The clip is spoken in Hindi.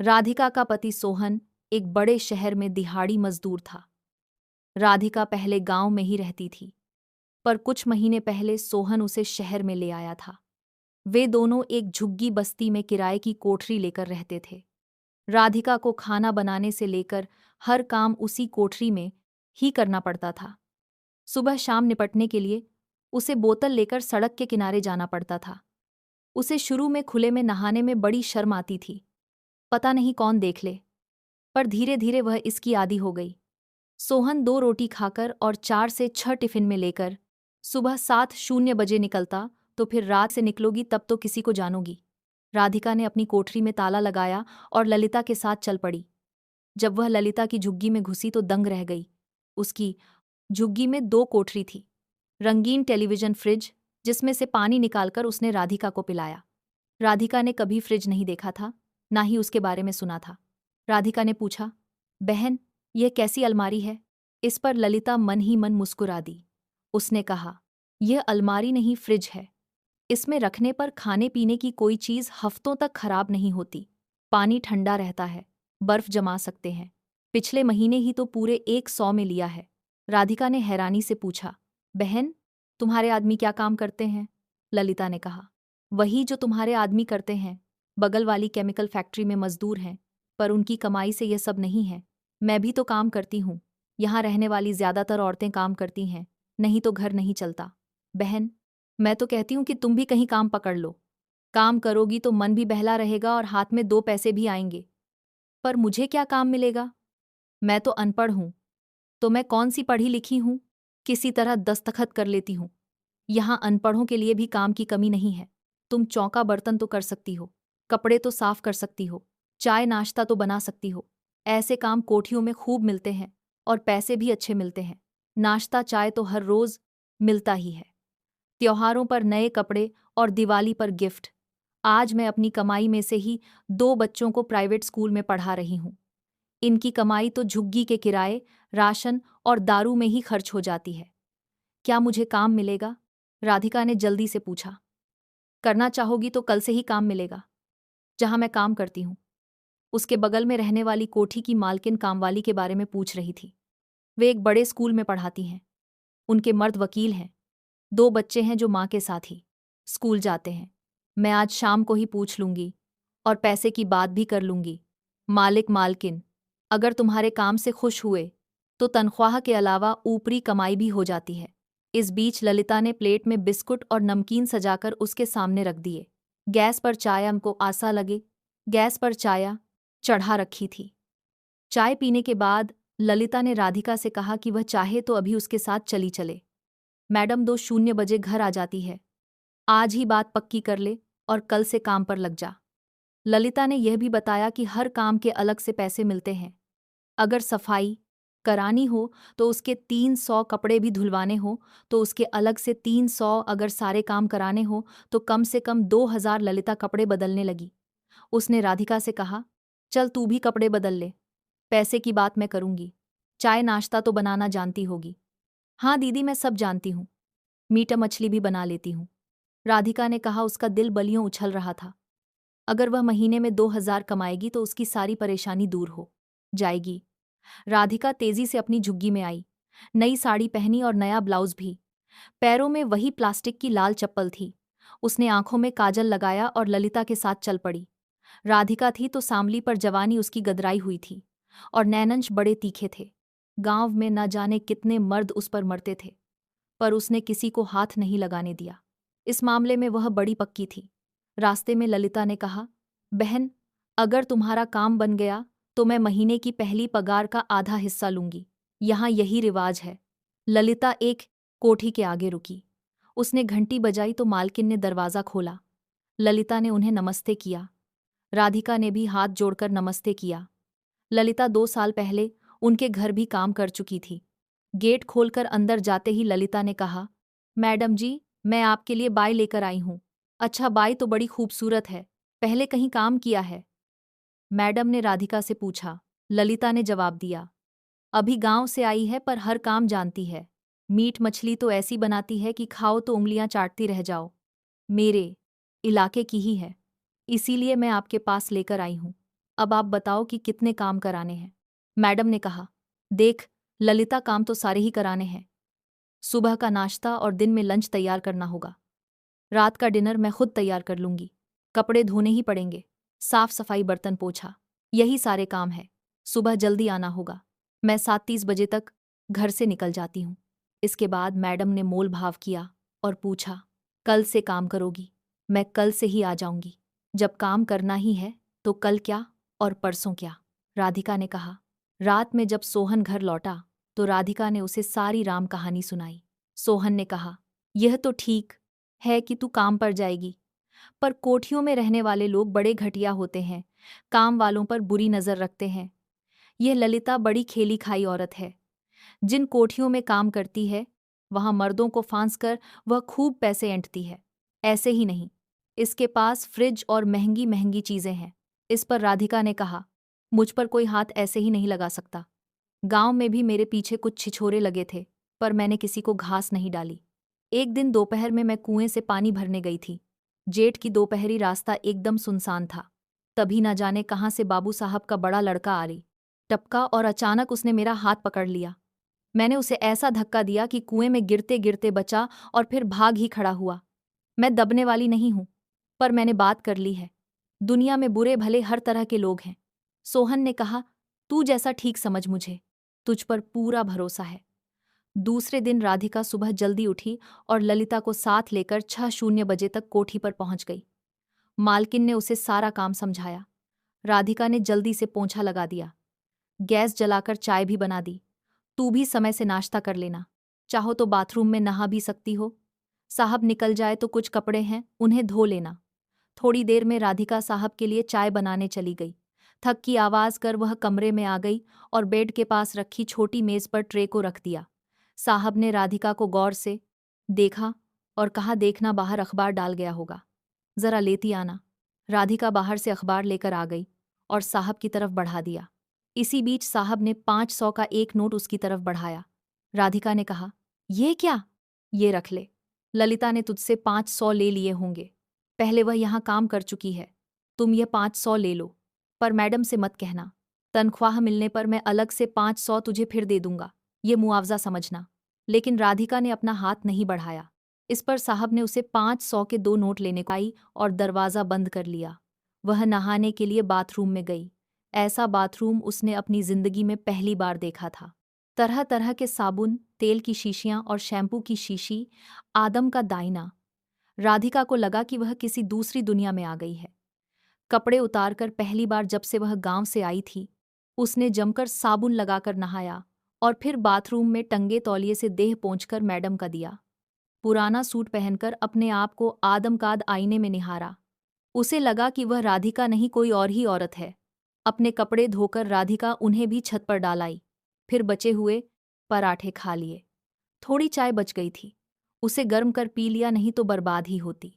राधिका का पति सोहन एक बड़े शहर में दिहाड़ी मजदूर था। राधिका पहले गांव में ही रहती थी, पर कुछ महीने पहले सोहन उसे शहर में ले आया था। वे दोनों एक झुग्गी बस्ती में किराए की कोठरी लेकर रहते थे। राधिका को खाना बनाने से लेकर हर काम उसी कोठरी में ही करना पड़ता था। सुबह शाम निपटने के लिए उसे बोतल लेकर सड़क के किनारे जाना पड़ता था। उसे शुरू में खुले में नहाने में बड़ी शर्म आती थी, पता नहीं कौन देख ले, पर धीरे धीरे वह इसकी आदी हो गई। सोहन 2 रोटी खाकर और 4 से 6 टिफिन में लेकर सुबह 7:00 निकलता, तो फिर रात से निकलोगी तब तो किसी को जानोगी। राधिका ने अपनी कोठरी में ताला लगाया और ललिता के साथ चल पड़ी। जब वह ललिता की झुग्गी में घुसी तो दंग रह गई। उसकी झुग्गी में 2 कोठरी थी। रंगीन टेलीविजन फ्रिज, जिसमें से पानी निकालकर उसने राधिका को पिलाया। राधिका ने कभी फ्रिज नहीं देखा था, ना ही उसके बारे में सुना था। राधिका ने पूछा, बहन, यह कैसी अलमारी है? इस पर ललिता मन ही मन मुस्कुरा दी। उसने कहा, यह अलमारी नहीं, फ्रिज है। इसमें रखने पर खाने पीने की कोई चीज हफ्तों तक खराब नहीं होती। पानी ठंडा रहता है, बर्फ जमा सकते हैं। पिछले महीने ही तो पूरे 100 में लिया है। राधिका ने हैरानी से पूछा, बहन, तुम्हारे आदमी क्या काम करते हैं? ललिता ने कहा, वही जो तुम्हारे आदमी करते हैं। बगल वाली केमिकल फैक्ट्री में मजदूर हैं, पर उनकी कमाई से यह सब नहीं है। मैं भी तो काम करती हूँ। यहाँ रहने वाली ज्यादातर औरतें काम करती हैं, नहीं तो घर नहीं चलता। बहन, मैं तो कहती हूँ कि तुम भी कहीं काम पकड़ लो। काम करोगी तो मन भी बहला रहेगा और हाथ में 2 पैसे भी आएंगे। पर मुझे क्या काम मिलेगा? मैं तो अनपढ़ हूँ। तो मैं कौन सी पढ़ी लिखी हूँ? किसी तरह दस्तखत कर लेती हूँ। यहाँ अनपढ़ों के लिए भी काम की कमी नहीं है। तुम चौका बर्तन तो कर सकती हो, कपड़े तो साफ कर सकती हो, चाय नाश्ता तो बना सकती हो। ऐसे काम कोठियों में खूब मिलते हैं और पैसे भी अच्छे मिलते हैं। नाश्ता चाय तो हर रोज मिलता ही है। त्योहारों पर नए कपड़े और दिवाली पर गिफ्ट। आज मैं अपनी कमाई में से ही 2 बच्चों को प्राइवेट स्कूल में पढ़ा रही हूँ। इनकी कमाई तो झुग्गी के किराए, राशन और दारू में ही खर्च हो जाती है। क्या मुझे काम मिलेगा? राधिका ने जल्दी से पूछा। करना चाहोगी तो कल से ही काम मिलेगा। जहां मैं काम करती हूँ, उसके बगल में रहने वाली कोठी की मालकिन कामवाली के बारे में पूछ रही थी। वे एक बड़े स्कूल में पढ़ाती हैं। उनके मर्द वकील हैं। 2 बच्चे हैं जो माँ के साथ ही स्कूल जाते हैं। मैं आज शाम को ही पूछ लूंगी और पैसे की बात भी कर लूंगी। मालिक मालकिन अगर तुम्हारे काम से खुश हुए तो तनख्वाह के अलावा ऊपरी कमाई भी हो जाती है। इस बीच ललिता ने प्लेट में बिस्कुट और नमकीन सजाकर उसके सामने रख दिए। गैस पर चाय, हमको आशा लगे, गैस पर चाय चढ़ा रखी थी। चाय पीने के बाद ललिता ने राधिका से कहा कि वह चाहे तो अभी उसके साथ चली चले। मैडम 2:00 घर आ जाती है। आज ही बात पक्की कर ले और कल से काम पर लग जा। ललिता ने यह भी बताया कि हर काम के अलग से पैसे मिलते हैं। अगर सफाई करानी हो तो उसके 300, कपड़े भी धुलवाने हो तो उसके अलग से 300, अगर सारे काम कराने हो तो कम से कम 2000। ललिता कपड़े बदलने लगी। उसने राधिका से कहा, चल तू भी कपड़े बदल ले, पैसे की बात मैं करूंगी। चाय नाश्ता तो बनाना जानती होगी? हाँ दीदी, मैं सब जानती हूँ। मीट मछली भी बना लेती हूँ। राधिका ने कहा। उसका दिल बलियों उछल रहा था। अगर वह महीने में 2000 कमाएगी तो उसकी सारी परेशानी दूर हो जाएगी। राधिका तेजी से अपनी झुग्गी में आई। नई साड़ी पहनी और नया ब्लाउज भी। पैरों में वही प्लास्टिक की लाल चप्पल थी। उसने आंखों में काजल लगाया और ललिता के साथ चल पड़ी। राधिका थी तो सांवली, पर जवानी उसकी गदराई हुई थी और नैनंश बड़े तीखे थे। गांव में न जाने कितने मर्द उस पर मरते थे, पर उसने किसी को हाथ नहीं लगाने दिया। इस मामले में वह बड़ी पक्की थी। रास्ते में ललिता ने कहा, बहन, अगर तुम्हारा काम बन गया तो मैं महीने की पहली पगार का आधा हिस्सा लूंगी। यहाँ यही रिवाज है। ललिता एक कोठी के आगे रुकी। उसने घंटी बजाई तो मालकिन ने दरवाजा खोला। ललिता ने उन्हें नमस्ते किया। राधिका ने भी हाथ जोड़कर नमस्ते किया। ललिता 2 साल पहले उनके घर भी काम कर चुकी थी। गेट खोलकर अंदर जाते ही ललिता ने कहा, मैडम जी, मैं आपके लिए बाई लेकर आई हूँ। अच्छा, बाई तो बड़ी खूबसूरत है। पहले कहीं काम किया है? मैडम ने राधिका से पूछा। ललिता ने जवाब दिया, अभी गांव से आई है पर हर काम जानती है। मीट मछली तो ऐसी बनाती है कि खाओ तो उंगलियां चाटती रह जाओ। मेरे इलाके की ही है, इसीलिए मैं आपके पास लेकर आई हूँ। अब आप बताओ कि कितने काम कराने हैं। मैडम ने कहा, देख ललिता, काम तो सारे ही कराने हैं। सुबह का नाश्ता और दिन में लंच तैयार करना होगा। रात का डिनर मैं खुद तैयार कर लूंगी। कपड़े धोने ही पड़ेंगे, साफ सफाई, बर्तन पोछा, यही सारे काम है। सुबह जल्दी आना होगा। मैं 7:30 बजे तक घर से निकल जाती हूँ। इसके बाद मैडम ने मोल भाव किया और पूछा, कल से काम करोगी? मैं कल से ही आ जाऊंगी। जब काम करना ही है तो कल क्या और परसों क्या? राधिका ने कहा। रात में जब सोहन घर लौटा तो राधिका ने उसे सारी राम कहानी सुनाई। सोहन ने कहा, यह तो ठीक है कि तू काम पर जाएगी, पर कोठियों में रहने वाले लोग बड़े घटिया होते हैं, काम वालों पर बुरी नजर रखते हैं। यह ललिता बड़ी खेली खाई औरत है। जिन कोठियों में काम करती है वहां मर्दों को फांस कर वह खूब पैसे ऐंठती है। ऐसे ही नहीं, इसके पास फ्रिज और महंगी महंगी चीजें हैं। इस पर राधिका ने कहा, मुझ पर कोई हाथ ऐसे ही नहीं लगा सकता। गांव में भी मेरे पीछे कुछ छिछोरे लगे थे, पर मैंने किसी को घास नहीं डाली। एक दिन दोपहर में मैं कुएं से पानी भरने गई थी। जेठ की दोपहरी, रास्ता एकदम सुनसान था। तभी न जाने कहाँ से बाबू साहब का बड़ा लड़का आ रही टपका और अचानक उसने मेरा हाथ पकड़ लिया। मैंने उसे ऐसा धक्का दिया कि कुएं में गिरते गिरते बचा और फिर भाग ही खड़ा हुआ। मैं दबने वाली नहीं हूं, पर मैंने बात कर ली है। दुनिया में बुरे भले हर तरह के लोग हैं। सोहन ने कहा, तू जैसा ठीक समझ, मुझे तुझ पर पूरा भरोसा है। दूसरे दिन राधिका सुबह जल्दी उठी और ललिता को साथ लेकर 6:00 बजे तक कोठी पर पहुंच गई। मालकिन ने उसे सारा काम समझाया। राधिका ने जल्दी से पोंछा लगा दिया, गैस जलाकर चाय भी बना दी। तू भी समय से नाश्ता कर लेना, चाहो तो बाथरूम में नहा भी सकती हो। साहब निकल जाए तो कुछ कपड़े हैं, उन्हें धो लेना। थोड़ी देर में राधिका साहब के लिए चाय बनाने चली गई। थक की आवाज कर वह कमरे में आ गई और बेड के पास रखी छोटी मेज पर ट्रे को रख दिया। साहब ने राधिका को गौर से देखा और कहा, देखना बाहर अखबार डाल गया होगा, जरा लेती आना। राधिका बाहर से अखबार लेकर आ गई और साहब की तरफ बढ़ा दिया। इसी बीच साहब ने 500 का एक नोट उसकी तरफ बढ़ाया। राधिका ने कहा, ये क्या? ये रख ले, ललिता ने तुझसे 500 ले लिए होंगे। पहले वह यहां काम कर चुकी है, तुम ये 500 ले लो। पर मैडम से मत कहना, तनख्वाह मिलने पर मैं अलग से 500 तुझे फिर दे दूंगा, ये मुआवजा समझना। लेकिन राधिका ने अपना हाथ नहीं बढ़ाया। इस पर साहब ने उसे 500 के 2 नोट लेने को आई और दरवाज़ा बंद कर लिया। वह नहाने के लिए बाथरूम में गई। ऐसा बाथरूम उसने अपनी जिंदगी में पहली बार देखा था। तरह तरह के साबुन, तेल की शीशियां और शैम्पू की शीशी, आदम का दाइना। राधिका को लगा कि वह किसी दूसरी दुनिया में आ गई है। कपड़े उतारकर पहली बार जब से वह गांव से आई थी, उसने जमकर साबुन लगाकर नहाया और फिर बाथरूम में टंगे तौलिए से देह पोंछकर मैडम का दिया। पुराना सूट पहनकर अपने आप को आदमकाद आईने में निहारा। उसे लगा कि वह राधिका नहीं, कोई और ही औरत है। अपने कपड़े धोकर राधिका उन्हें भी छत पर डाल आई। फिर बचे हुए पराठे खा लिए। थोड़ी चाय बच गई थी, उसे गर्म कर पी लिया, नहीं तो बर्बाद ही होती।